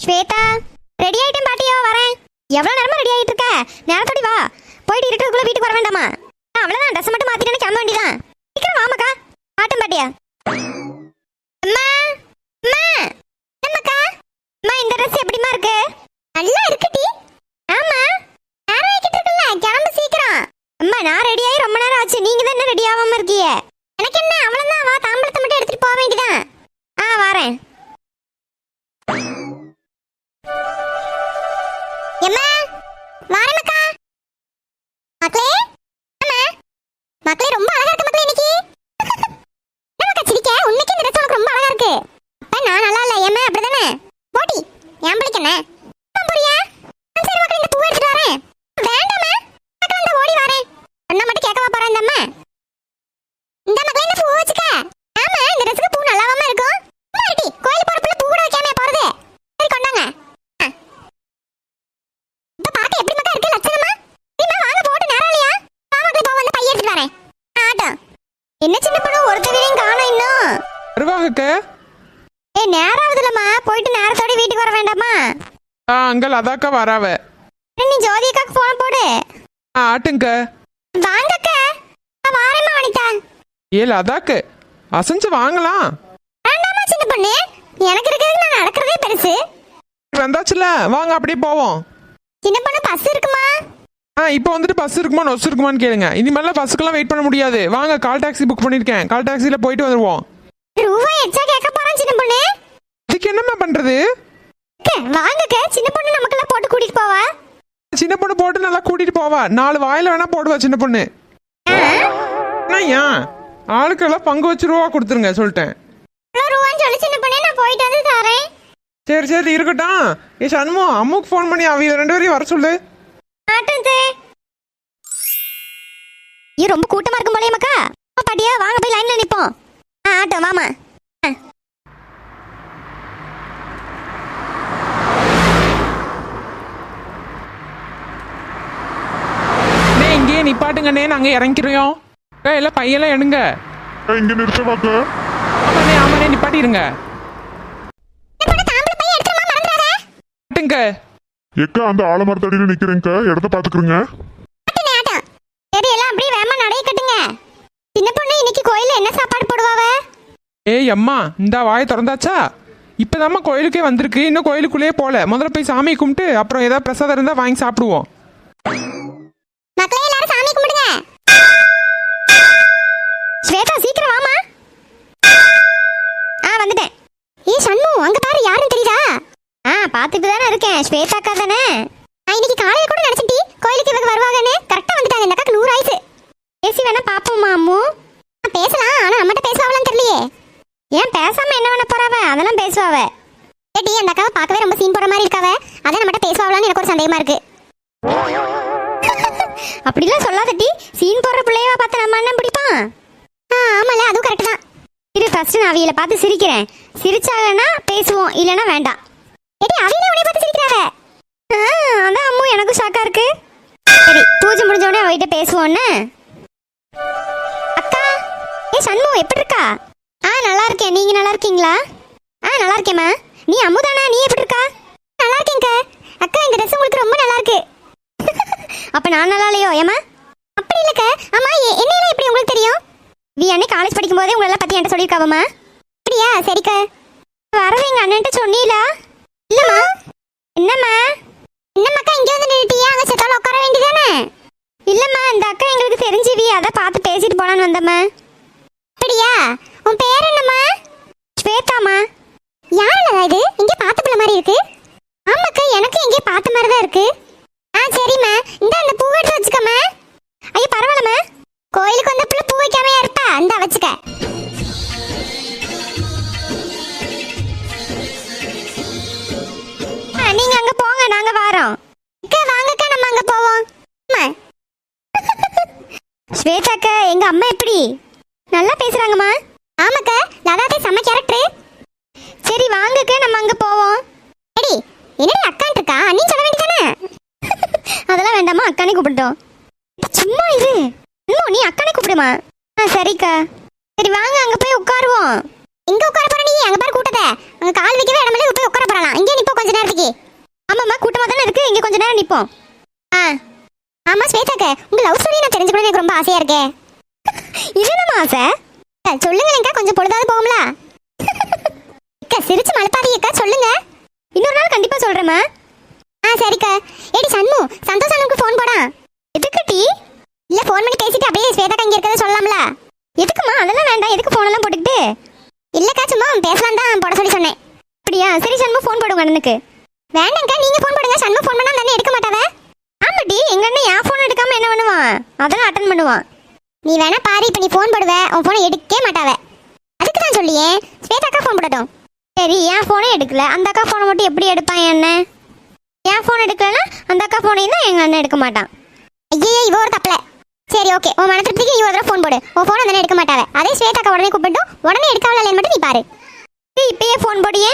Shweta, ready ஆயிட்டேன் பாட்டியோ, வரேன். எவ்வளவு நேரமா ரெடி ஆயிட்டு இருக்க? நேரத்தோடி வா. போயிட்டு இருட்டுக்குள்ள வீட்டுக்கு வர வேண்டாமா? அவ்வளவுதான், ட்ரெஸ் மட்டும் மாத்திட்டு கிளம்ப வேண்டியதான். சீக்கிரம் வாமாக்கா. ஆட்டம் பாட்டியா. அம்மா அம்மா என்னம்மாக்கா? அம்மா, இந்த ட்ரெஸ் எப்படிமா இருக்கு? நல்லா இருக்குடி. ஆமா, நேரம் ஆகிட்டு இருக்குல்ல, கிளம்பு சீக்கிரம். அம்மா, நான் ரெடி ஆகி ரொம்ப நேரம் ஆச்சு. நீங்க தான் என்ன ரெடி ஆகாம இருக்கீங்க? எனக்கு என்ன, அவ்வளவுதான். வா, தாம்பளத்தை மட்டும் எடுத்துட்டு போக வேண்டியதான். வரேன். எம்மா, வாரேம்மாக்கா. மக்களே, அம்மா, மக்களே ரொம்ப அழகா இருக்கு மக்களே இன்னைக்கு. என்னம்மாக்கா சிரிக்க? உன்னைக்கு இந்த ட்ரெஸ் உனக்கு ரொம்ப அழகா இருக்கு. அப்ப நான் நல்லா இல்ல, ஏம்மா அப்படிதானே? போடி, ஏன் பிடிக்கண்ணே போறியா? சரி மக்களே, இந்த பூ எடுத்துட்டு வரேன். வேண்டாம்மா, மக்கள் வந்து ஓடி வரேன். சொன்னா மட்டும் கேட்கவா போறேன் இந்த அம்மா? இந்த மக்களே, இந்த பூ வச்சுக்க. ஆமா, இந்த ட்ரெஸ்க்கு பூ நல்லாவாம இருக்கும். மாட்டி கோயில் போறப்பல பூ கூட வைக்காம போறது. சரி கொண்டாங்க. இப்ப பாக்க எப்படி மக்கா இருக்கு லட்சணமா? நீமா வாங்க, போட்டு நேரம் இல்லையா? வாங்கல, போ, வந்து பைய எடுத்துட்டு வரேன். ஆட்டம். என்ன சின்ன பொண்ணு, ஒருத்தரையும் காணோம் இன்னும். வருவாங்கக்க. நேரம் ஆகுதுலம்மா, போயிட்டு நேரத்தோட வீட்டுக்கு வர வேண்டாமா? அங்கல் அதாக்கா வராவ. நீ ஜோதிகாக்கு போன் போடு. ஆட்டுங்க. வாங்கக்க. வாரேம்மா வனிதா. ஏல அதாக்கு அசைஞ்சு வாங்கலாம். வேண்டாமா சின்ன பொண்ணு, எனக்கு இருக்கிறது நான் நடக்கிறதே பெருசு. வந்தாச்சுல, வாங்க அப்படியே போவோம். சின்ன பொண்ணு, பஸ் இருக்குமா? இப்போ வந்துட்டு பஸ் இருக்குமா நொஸ் இருக்குமான்னு கேளுங்க. இனிமேல பஸ்ஸுக்கெல்லாம் வெயிட் பண்ண முடியாது. வாங்க, கால் டாக்ஸி புக் பண்ணிருக்கேன். கால் டாக்ஸில போயிட்டு வந்துருவோம். ரூபாய் எச்சா கேட்க போறேன் சின்ன பொண்ணு. இதுக்கு என்னம்மா பண்றது? வாங்கக்க, சின்ன பொண்ணு நமக்கெல்லாம் போட்டு கூட்டிட்டு போவா. சின்ன பொண்ணு போட்டு நல்லா கூட்டிட்டு போவா. 4 வாயில வேணா போடுவா சின்ன பொண்ணு. ஏன் ஆளுக்கெல்லாம் பங்கு வச்சு ரூபா கொடுத்துருங்க சொல்லிட்டேன். சொல்லி சின்ன பொண்ணு, நான் போயிட்டு வந்து தரேன். சரி சரி இருக்கட்டும். சண்மு, அம்முக்கு ஃபோன் பண்ணி அவங்க 2 பேரையும் வர சொல்லு. ரொம்ப கூட்டமா இருக்கும் போலயே மக்கா. பாட்டியா, வாங்க போய் லைன்ல நிப்போம். ஆட்டோ வாமா. இங்கே நிப்பாட்டுங்கண்ணே, நாங்க இறங்கிறோம். எல்லாம் பையெல்லாம் எடுங்க. இங்க நிறுத்தவாக்க. ஆமாண்ணே ஆமாண்ணே, நிப்பாட்டிருங்க. எக்கா, அந்த ஆலமரத்தடியில நிக்கிறேங்க, இடத்த பாத்துக்கிறேங்க. சரி, எல்லாம் அப்படியே வேமா நடைய கட்டுங்க. சின்ன பொண்ணு, இன்னைக்கு கோயில்ல என்ன சாப்பாடு போடுவாவ? ஏய் அம்மா, இந்த வாயை திறந்தாச்சா? இப்பதாம்மா கோயிலுக்கே வந்திருக்கு, இன்னும் கோயிலுக்குள்ளேயே போல. முதல்ல போய் சாமி கும்பிட்டு அப்புறம் ஏதாவது பிரசாதம் இருந்தா வாங்கி சாப்பிடுவோம். மக்களே, எல்லாரும் சாமி கும்பிடுங்க. ஸ்வேதா, சீக்கிரம் வாமா. வந்துட்டேன். சண்மு, அங்க பாரு, யாருன்னு தெரியுதா? பாத்துட்டு தானே இருக்கேன். ஸ்வேதா அக்கா தானே? நான் இன்னைக்கு காலையில கூட நினைச்சிட்டி கோயிலுக்கு இவங்க வருவாங்கன்னு. கரெக்டா வந்துட்டாங்க. இந்த அக்காக்கு 100 ஆயிசு. பேசி வேணா பாப்போமா அம்மு? பேசலாம், ஆனா நம்மகிட்ட பேசுவாங்களான்னு தெரியலையே. ஏன் பேசாம என்ன பண்ண போறாவ? அதெல்லாம் பேசுவாவ. ஏடி, அந்த அக்காவை பார்க்கவே ரொம்ப சீன் போற மாதிரி இருக்காவ. அதான் நம்மகிட்ட பேசுவாங்களான்னு எனக்கு ஒரு சந்தேகமா இருக்கு. அப்படிலாம் சொல்லாதட்டி. சீன் போடுற பிள்ளையவா பார்த்து நம்ம அண்ணன் பிடிப்பான். ஆமால, அதுவும் கரெக்ட் தான். இரு, ஃபர்ஸ்ட் நான் அவியலை பார்த்து சிரிக்கிறேன். சிரிச்சாங்கன்னா பேசுவோம், இல்லைன்னா வேண்டாம். ஏடி, அவியலை உன்னை பார்த்து சிரிக்கிறாவ. அதான் அம்மு, எனக்கும் ஷாக்கா இருக்கு. சரி, பூஜை முடிஞ்ச உடனே அவகிட்ட பேசுவோன்னு. அக்கா, சண்மு எப்படி இருக்கா? நல்லா இருக்கேன். நீங்க நல்லா இருக்கீங்களா? நல்லா இருக்கேம்மா. நீ அம்மு தானே? நீ எப்படி இருக்கா? நல்லா இருக்கேங்க. அக்கா, இந்த ட்ரெஸ் உங்களுக்கு ரொம்ப நல்லா இருக்கு. அப்ப நான் நல்லா இல்லையோ? ஏமா அப்படி இல்லக்க. அம்மா, என்ன எப்படி உங்களுக்கு தெரியும்? நீ அன்னை காலேஜ் படிக்கும் போதே உங்களெல்லாம் பத்தி என்கிட்ட சொல்லியிருக்காவம்மா. அப்படியா? சரிக்க. வரவே எங்க அண்ணன்ட்ட சொன்னீங்களா? இல்லம்மா. என்னம்மா என்னம்மாக்கா இங்கே வந்து நின்றுட்டியா? அங்கே செத்தாலும் உட்கார வேண்டியதானே? இல்லம்மா, இந்த அக்கா எங்களுக்கு தெரிஞ்சுவி, அதை பார்த்து பேசிட்டு போலான்னு வந்தம்மா. அப்படியா? உன் பேர் என்னம்மா? ஸ்வேதாம்மா. யாருல்லவா இது? இங்கே பார்த்த பிள்ளை மாதிரி இருக்கு. ஆமாக்கா, எனக்கு எங்கே பார்த்த மாதிரி தான் இருக்கு. சரிம்மா, இந்த அந்த பூ எடுத்து வச்சுக்கம்மா. ஐயோ பரவாயில்லம்மா, கோயிலுக்கு வந்த பிள்ளை பூ வைக்காமையா இருப்பா. இந்த வச்சுக்க. நீங்க அங்க போங்க, நாங்க வாரோம். வாங்கக்கா, நம்ம அங்க போவோம். ஸ்வேதாக்கா, எங்க அம்மா எப்படி? நல்லா பேசுறாங்கம்மா. ஆமாக்கா, லதாதே செம்ம கேரக்டர். சரி வாங்கக்கா, நம்ம அங்க போவோம். எடி, என்னடி அக்கான் இருக்கா? நீ சொல்ல வேண்டியதானே? அதெல்லாம் வேண்டாமா, அக்கானே கூப்பிட்டோம். சும்மா இரு. நீ அக்கானே கூப்பிடுமா. சரிக்கா. சரி வாங்க அங்க போய் உட்காருவோம். எங்க உட்கார போற நீ? அங்க பாரு கூட்டத்தை. அங்க கால் வைக்கவே இடமில்ல, போய் உட்கார போறலாம். இங்கே நிப்போம் கொஞ்ச நேரத்துக்கு. ஆமாம்மா கூட்டமா தானே இருக்கு, இங்க கொஞ்ச நேரம் நிப்போம். ஆ ஆமா ஸ்வேதாக்கா, உங்க லவ் ஸ்டோரி நான் தெரிஞ்சுக்கணும்னு எனக்கு ரொம்ப ஆசையா இருக்கே. இது என்னமா ஆசை? சொல்லுங்களேங்க்கா, கொஞ்சம் பொழுதாவது போகும்ல. அக்கா சிரிச்சு மழுப்பாதீங்கக்கா, சொல்லுங்க. இன்னொரு நாள் கண்டிப்பா சொல்றேம்மா. சரிக்கா. ஏடி சண்மு, சந்தோஷ் அண்ணனுக்கு ஃபோன் போடா. எதுக்கு டீ? இல்ல ஃபோன் பண்ணி பேசிட்டு அப்படியே ஸ்வேதாக்கா இங்க இருக்கறத சொல்லலாம்ல. எதுக்குமா? அதெல்லாம் வேண்டாம். எதுக்கு ஃபோன் எல்லாம் போட்டுக்கிட்டு? இல்லக்கா சும்மா பேசலாம் தான் போட சொல்லி சொன்னேன். அப்படியா? சரி சண்மு ஃபோன் போடுங்க அண்ணனுக்கு. வேண்டாங்க்கா, நீங்க ஃபோன் போடுங்க. சண்மு ஃபோன் பண்ணா தானே எடுக்க மாட்டாவ. ஆமாடி, எங்க அண்ணன் என் ஃபோன் எடுக்காம என்ன பண்ணுவான்? அதெல்லாம் அட்டன் பண்ணுவான். நீ வேணா பாரு, இப்ப நீ ஃபோன் போடுவ, உன் ஃபோனை எடுக்கவே மாட்டாவ. அதுக்கு தான் சொல்லியே ஸ்வேதாக்கா ஃபோன் போடட்டும். சரி, என் ஃபோனே எடுக்கல, அந்த அக்கா ஃபோனை மட்டும் எப்படி எடுப்பான் என் அண்ணன்? என் ஃபோன் எடுக்கலன்னா அந்த அக்கா ஃபோனையும் தான் எங்க அண்ணன் எடுக்க மாட்டான். ஐயே இவ ஒரு தப்பல. சரி ஓகே, உன் மன திருப்திக்கு நீ ஒரு தடவை ஃபோன் போடு. உன் ஃபோனை தானே எடுக்க மாட்டாவ. அதே ஸ்வேதாக்கா உடனே கூப்பிட்டு உடனே எடுக்காவல மட்டும் நீ பாரு. இப்பயே ஃபோன் போடியே.